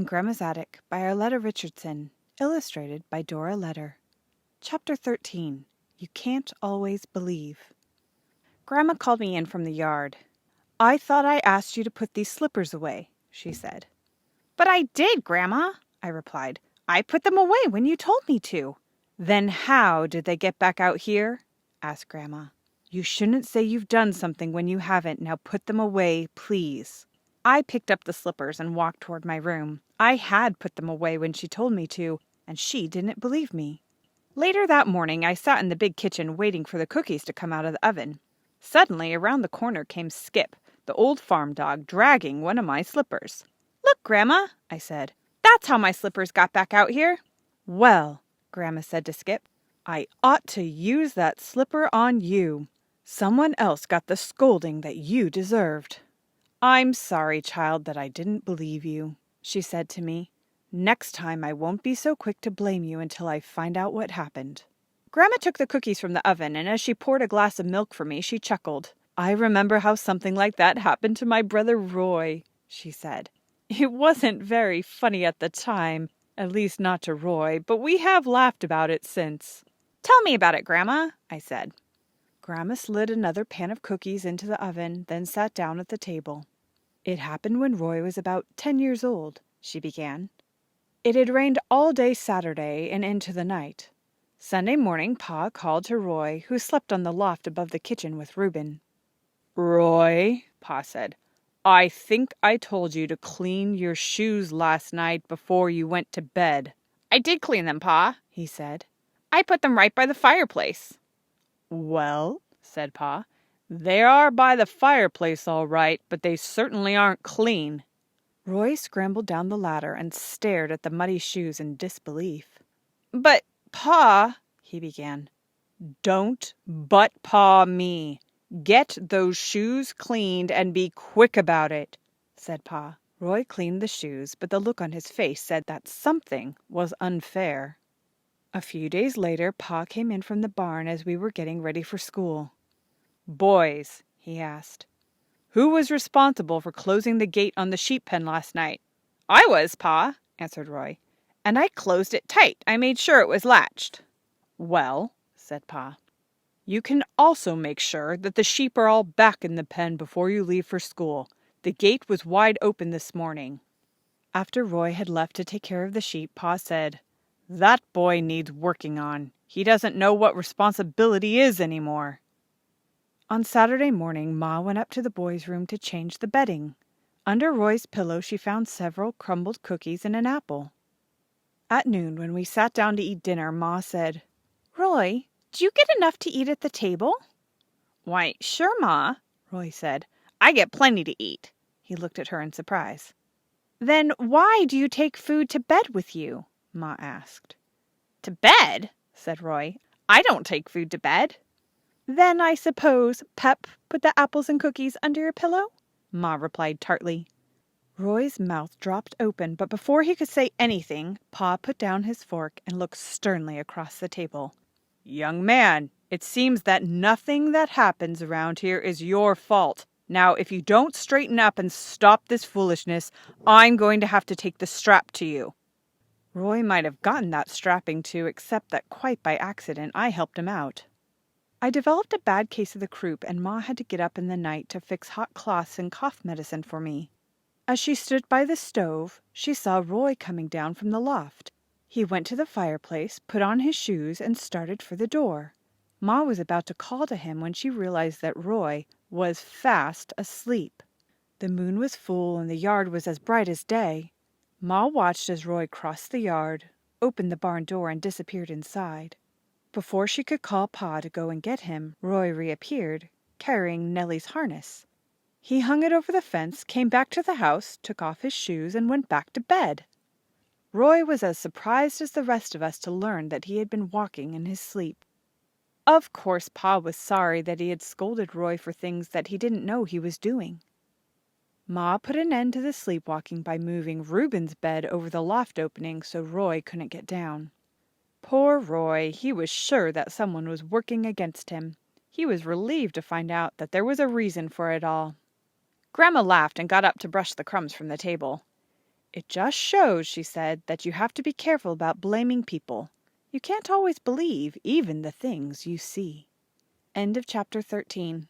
in Grandma's Attic by Arleta Richardson, illustrated by Dora. Chapter 13. You Can't Always Believe. Grandma called me in from the yard. "I thought I asked you to put these slippers away," she said. "But I did, Grandma," I replied. "I put them away when you told me to." "Then how did they get back out here?" asked Grandma. "You shouldn't say you've done something when you haven't. Now put them away, please." I picked up the slippers and walked toward my room. I had put them away when she told me to, and she didn't believe me. Later that morning, I sat in the big kitchen waiting for the cookies to come out of the oven. Suddenly, around the corner came Skip, the old farm dog, dragging one of my slippers. "Look, Grandma," I said. "That's how my slippers got back out here." "Well," Grandma said to Skip, "I ought to use that slipper on you. Someone else got the scolding that you deserved." "I'm sorry, child, that I didn't believe you," she said to me. "Next time I won't be so quick to blame you until I find out what happened." Grandma took the cookies from the oven, and as she poured a glass of milk for me, she chuckled. "I remember how something like that happened to my brother Roy," she said. "It wasn't very funny at the time, at least not to Roy, but we have laughed about it since." "Tell me about it, Grandma," I said. Grandma slid another pan of cookies into the oven, then sat down at the table. "It happened when Roy was about 10 years old," she began. "It had rained all day Saturday and into the night. Sunday morning Pa called to Roy, who slept on the loft above the kitchen with Reuben. 'Roy,' Pa said, 'I think I told you to clean your shoes last night before you went to bed.' 'I did clean them, Pa,' he said. 'I put them right by the fireplace.' 'Well,' said Pa, 'they are by the fireplace all right, but they certainly aren't clean.' Roy scrambled down the ladder and stared at the muddy shoes in disbelief. 'But, Pa,' he began. 'Don't but Pa me. Get those shoes cleaned and be quick about it,' said Pa. Roy cleaned the shoes, but the look on his face said that something was unfair. A few days later, Pa came in from the barn as we were getting ready for school. 'Boys,' he asked, 'who was responsible for closing the gate on the sheep pen last night?' 'I was, Pa,' answered Roy. 'And I closed it tight. I made sure it was latched.' 'Well,' said Pa, 'you can also make sure that the sheep are all back in the pen before you leave for school. The gate was wide open this morning.' After Roy had left to take care of the sheep, Pa said, 'That boy needs working on. He doesn't know what responsibility is anymore.' On Saturday morning, Ma went up to the boys' room to change the bedding. Under Roy's pillow, she found several crumbled cookies and an apple. At noon, when we sat down to eat dinner, Ma said, 'Roy, do you get enough to eat at the table?' 'Why, sure, Ma,' Roy said. 'I get plenty to eat.' He looked at her in surprise. 'Then why do you take food to bed with you?' Ma asked. 'To bed?' said Roy. 'I don't take food to bed.' 'Then I suppose Pep put the apples and cookies under your pillow?' Ma replied tartly. Roy's mouth dropped open, but before he could say anything, Pa put down his fork and looked sternly across the table. 'Young man, it seems that nothing that happens around here is your fault. Now, if you don't straighten up and stop this foolishness, I'm going to have to take the strap to you.' Roy might have gotten that strapping to, except that quite by accident I helped him out. I developed a bad case of the croup, and Ma had to get up in the night to fix hot cloths and cough medicine for me. As she stood by the stove, she saw Roy coming down from the loft. He went to the fireplace, put on his shoes, and started for the door. Ma was about to call to him when she realized that Roy was fast asleep. The moon was full and the yard was as bright as day. Ma watched as Roy crossed the yard, opened the barn door, and disappeared inside. Before she could call Pa to go and get him, Roy reappeared, carrying Nellie's harness. He hung it over the fence, came back to the house, took off his shoes, and went back to bed. Roy was as surprised as the rest of us to learn that he had been walking in his sleep. Of course, Pa was sorry that he had scolded Roy for things that he didn't know he was doing. Ma put an end to the sleepwalking by moving Reuben's bed over the loft opening so Roy couldn't get down. Poor Roy, he was sure that someone was working against him. He was relieved to find out that there was a reason for it all. Grandma laughed and got up to brush the crumbs from the table. "It just shows," she said, "that you have to be careful about blaming people. You can't always believe even the things you see." End of chapter 13.